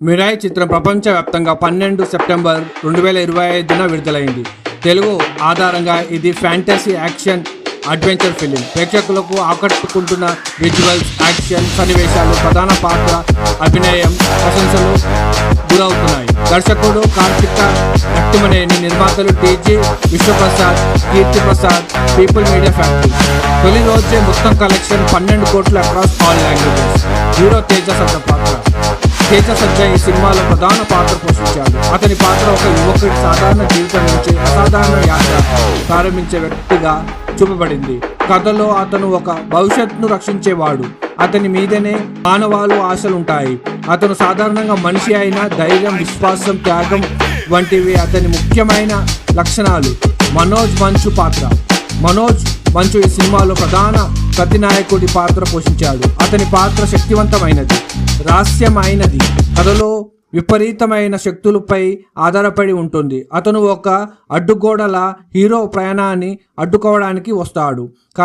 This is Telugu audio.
మిరాయి చిత్రం ప్రపంచవ్యాప్తంగా 12 సెప్టెంబర్ 2025న విడుదలైంది. తెలుగు ఆధారంగా ఇది ఫ్యాంటసీ యాక్షన్ అడ్వెంచర్ ఫిలిం. ప్రేక్షకులకు ఆకట్టుకుంటున్న విజువల్స్, యాక్షన్ సన్నివేశాలు, ప్రధాన పాత్ర అభినయం ప్రశంసలు గురవుతున్నాయి. దర్శకుడు కార్తిక రక్తిమనేని, నిర్మాతలు టీజీ విశ్వప్రసాద్, కీర్తి ప్రసాద్, పీపుల్ మీడియా ఫ్యాక్టరీ. తొలి రోజే మొత్తం కలెక్షన్ 12 కోట్లు across all languages. Hero Teja సజ్జ పాత్ర. తేజ సజ్జ ఈ సినిమాలో ప్రధాన పాత్ర పోషించాడు. అతని పాత్ర ఒక యువకుడి సాధారణ జీవితం నుంచి అసాధారణ యాత్ర ప్రారంభించే వ్యక్తిగా చూపబడింది. కథలో అతను ఒక భవిష్యత్తును రక్షించేవాడు. అతని మీదనే మానవాళు ఆశలుంటాయి. అతను సాధారణంగా మనిషి అయిన ధైర్యం, విశ్వాసం, త్యాగం వంటివి అతని ముఖ్యమైన లక్షణాలు. మనోజ్ మంచు పాత్ర. మనోజ్ మంచు ఈ సినిమాలో ప్రధాన ప్రతినాయకుడి పాత్ర పోషించాడు. అతని పాత్ర శక్తివంతమైనది, రహస్యమైనది, కథలో విపరీతమైన శక్తులపై ఆధారపడి ఉంటుంది. అతను ఒక అడ్డుగోడల హీరో ప్రయాణాన్ని అడ్డుకోవడానికి వస్తాడు.